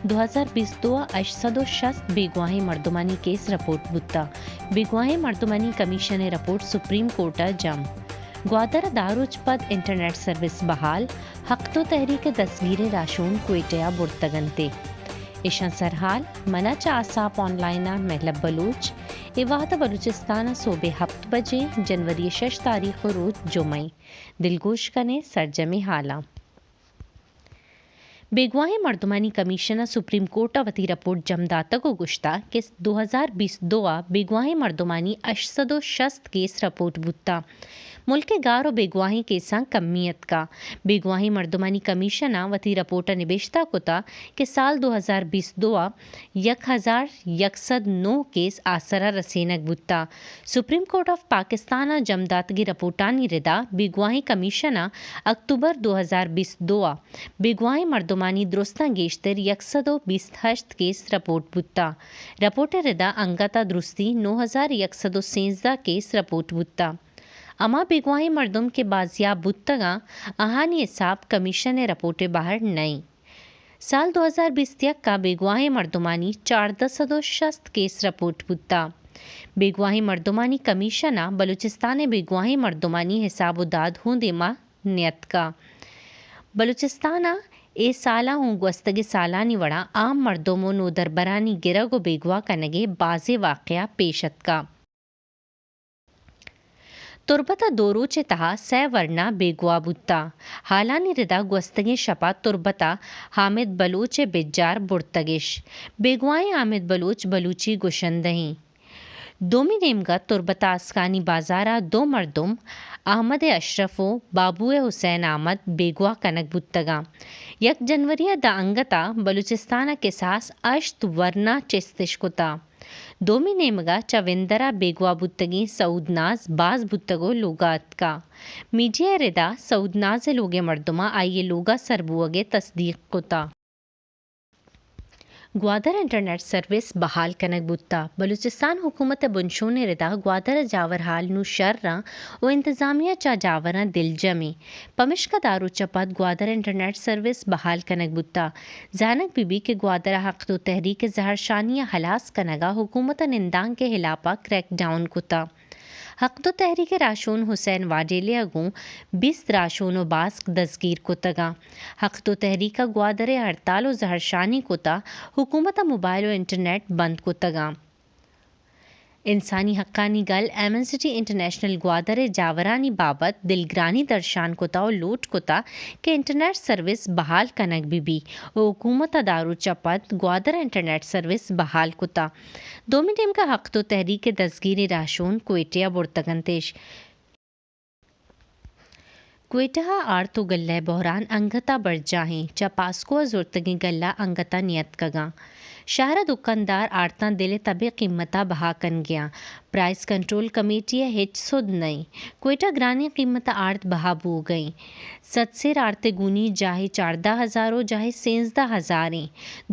2022 860 बेगुवाही मर्दुमानी case report बुत्ता बेगुवाही मर्दुमानी कमीशन रिपोर्ट सुप्रीम कोर्ट जम ग्वादर दारुज पद इंटरनेट सर्विस बहाल हक तो तहरीक दस्तगीर राशून क्वेटिया बुर्तगनते इशन सरहाल मना आसाप ऑनलाइन महलब बलूच इवाद बलूचिस्तान सोबे हफ्त बजे जनवरी 6 तारीख रोज जुमई दिलगोश कने सरजमे हाला बेगुवाही मर्दुमानी कमीशन सुप्रीम कोर्ट वती रिपोर्ट जमदाता को गुश्ता के 2022 बेगुवाही मर्दुमानी 860 केस रिपोर्ट बुत्ता मुल्क के गार और बेगुवाही केसा कमियत का बेगुवाही मर्दुमानी कमीशन वती रिपोर्ट निबेश्ता कुता के साल 2022 1109 केस आसरा रसेनक बुत्ता सुप्रीम कोर्ट ऑफ पाकिस्तान जमदातगी रिपोर्टानी रिदा बेगुवाही कमीशन अक्टूबर 2022 बेगुवाही मर्दुमानी दुरुस्ता गेश्तर 128 केस रिपोर्ट बुत्ता रिपोर्ट रिदा अंगता दुरुस्ती 9113 केस रिपोर्ट बुत्ता अमा बेगुवाही मर्दुम के बाजियाब बुत्तगा अहानी हिसाब कमीशन ने रिपोर्टे बाहर नई साल 2020 का बेगुवाही मर्दुमानी 460 केस रिपोर्ट बुत्ता बेगुवाही मर्दुमानी कमीशन बलूचिस्तान बेगुवाही मर्दुमानी हिसाब उदाद हूँ देमा नियत का बलूचिस्तान ए साला हूँ gwastagi सालानी वड़ा आम मर्दोमो नो दरबरानी गिरगो बेगुआ कनगे बाजे वाक़या पेशत का तुरबता दोरोचे तहा सैवरना बेगुआ बुत्ता हालानी रिदा gwastagi शपा तुरबता हामिद बलूचे बिजार बुर्तगिश बेगुआए हामिद बलूच बलूची गुशंदही दोमी नेमगा तुरबता आसकानी बाजारा दो मर्दुम अहमद अशरफो बाबुए हुसैन अहमद बेगुआ कनक बुत्तगा 1 जनवरी द अंगता बलूचिस्तान के सास अश्त वरना चिस्तिशकुता दोमी नेमगा चविंदरा बेगुआ बुत्तगी सऊदनाज बाज बुत्तगो लोगात का मीडिया रिदा सऊदनाज लोगे मर्दुमा आइए लोगा सरबुअगे तस्दीक कुता ग्वादर इंटरनेट सर्विस बहाल कनक बुत्ता बलूचिस्तान हुकूमत बुनशोन रिदा ग्वादर जावर हाल नु शर्रा व इंतजामिया चा जावरा दिल जमी पमिश्का दारू चपत ग्वादर इंटरनेट सर्विस बहाल कनक बुत्ता जानक बीबी के ग्वादर हक तो तहरीक जहरशानिया हलास कनगा हुकूमत निंदांग के हिलापा क्रैकडाउन कुता हक तो तहरीक राशून हुसैन वाडेले अगू 20 राशून व बास्क दसगीर कुतगा हक तो तहरीक ग्वादर हड़ताल व जहरशानी कुता हुकूमत मोबाइल व इंटरनेट बंद कुतगा इंसानी हक्कानी गल एमएनसिटी इंटरनेशनल ग्वादर जावरानी बाबत दिलग्रानी दर्शान कुता और लूट कुता के इंटरनेट सर्विस बहाल कनक बीबी और हुकूमत दारू चपत ग्वादर इंटरनेट सर्विस बहाल कुता दोमी टीम का हक तो तहरीक दसगीर राशून क्वेटिया बुर्तगंतेश क्वेटा आर्तो गल्ला बहरान अंगता बढ़ जाहें चपास्को जुर्तगी गल्ला अंगता नियत कगा शहर दुकानदार आरता दिले तबे कीमता बहा कन गया प्राइस कंट्रोल कमेटी हिच सुद नई क्वेटा ग्रानी कीमत आर्त बहा बू गई सतसेर आरते गुनी जाहे 14,000 जाहे 16,000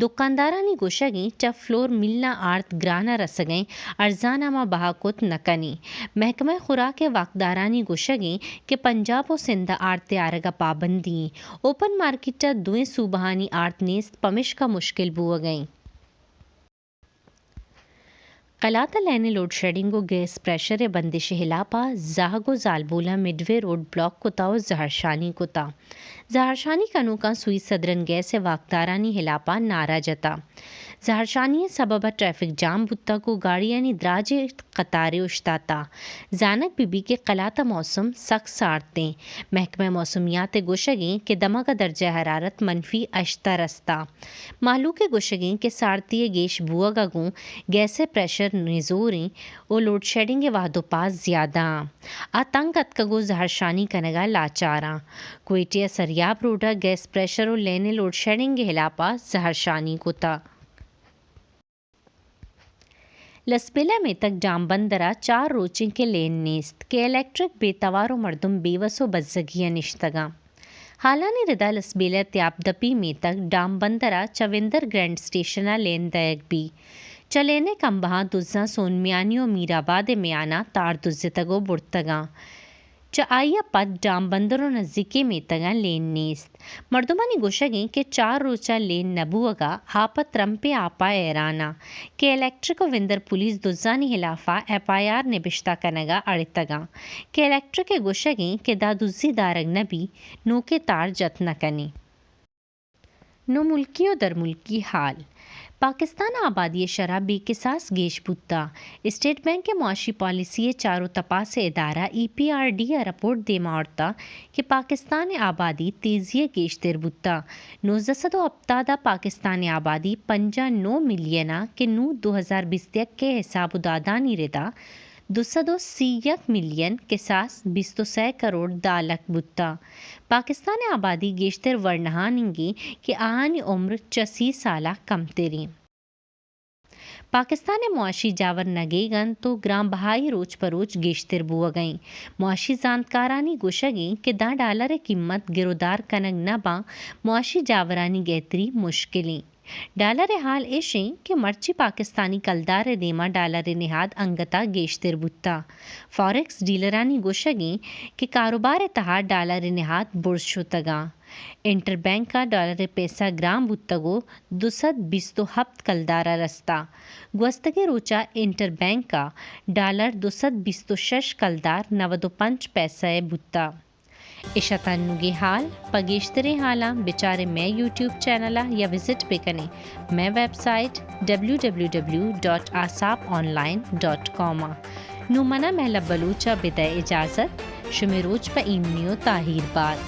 दुकानदारानी गोशगी च फ्लोर मिलना आर्त ग्राना रस गई अर्जाना मा बहा कुत नकनी महकमा खुराक वाकदारानी गोशगी के पंजाब और सिंध आरते आरगा पाबंदी ओपन मार्केट दुए सूबहानी आर्त नेस्त पमिश का मुश्किल बुआ गई कलाता लेने लोड शेडिंग को गैस प्रेशर बंदिश हिलापा जाहगो जालबोला मिडवे रोड ब्लॉक कुताओ जहरशानी कुता जहरशानी कनू का सुई सदरन गैस वाकदारानी हिलापा नारा जता जहरशानी सबब ट्रैफिक जाम बुत्ता को गाड़ियानी द्राजे कतारे उश्ताता जानक बीबी के कलाता मौसम सख्त सारते महकमा मौसमियात गोशगी के दमा का दर्जा हरारत मनफी अश्ता रस्ता मालू के गोशगी के सारती गेश बुआ गू गैसे प्रेशर निजोरी और लोड शेडिंग के वादो पास ज़्यादा आतंक अतकगो जहरशानी कनगा लाचारा क्वेटिया सरियाब रोडा गैस प्रेशर और लेने लोड शेडिंग के हिलापा जहरशानी कुता लसबेला में तक जामबंदरा 4 रोचिंग के लेन नेस्त के इलेक्ट्रिक बेतवारो मर्दुम बेवसो बज्जगिया निश्तगा हालानी रिदा लसबेला त्यापदपी में तक डामबंदरा चविंदर ग्रैंड स्टेशना लेन दयक भी चलेने कंबहा दुज्जा सोनमियानी और मीराबाद में आना तार दुज्जे तगो बुर्तगा च आइया पद डाम बंदरो नजदीकी में तगा लेन नीस्त मर्दुमानी गोशगी के 4 रोचा लेन नबुअगा आपत रंपे आपा एराना के इलेक्ट्रिको विंदर पुलिस दुजानी हिलाफा एफआईआर निबिश्ता कनगा अड़ितगा के इलेक्ट्रिक गोशगी के दादुजी दारग नबी नो के तार जतना कनी नो मुल्कियों दर मुल्की हाल पाकिस्तान आबादी शराब बेकिसास गेश बुत्ता स्टेट बैंक के मुआशी पॉलिसी चारों तपास इदारा EPRD रिपोर्ट दे मारता कि पाकिस्तान आबादी तेजी गेश तेर बुत्ता 19 अब्तादा पाकिस्तान आबादी 59 मिलियना के नू 2020 के हिसाब उदादानी रिदा 230 मिलियन के सास 200 करोड़ दालक बुत्ता पाकिस्तान आबादी गेश्तर वर्णहानिंगी कि आहानी उम्र 80 साला कम तेरी पाकिस्तान मुआशी जावर नगेगन तो ग्राम बहाई रोज परोज गेश्तर बुआ गई मुआशी जानकारानी गुशगी के दा डॉलर कीमत गिरोदार कनग नबा मुआशी जावरानी गैतरी मुश्किलें डॉलर हाल ऐशे कि मर्ची पाकिस्तानी कलदार देमा डॉलर निहाद अंगता गेश्तर बुत्ता फॉरेक्स डीलरानी गोशगी कि कारोबार तहा डॉलर निहाद बुर्शो तगा इंटरबैंक का डॉलर पैसा ग्राम बुत्तगो 220 हफ्त कलदारा रस्ता ग्वस्तगे रोचा इंटरबैंक का डॉलर 226 कलदार 95 पैसा बुत्ता इशतानुगे हाल पगेश्तरे हाला बेचारे मैं यूट्यूब चैनला या विजिट पे कने मैं वेबसाइट www.asaponline.com नुमना महला बलूचा बिदा इजाज़त शुमेरोज पर इमनियो ताहिर बाद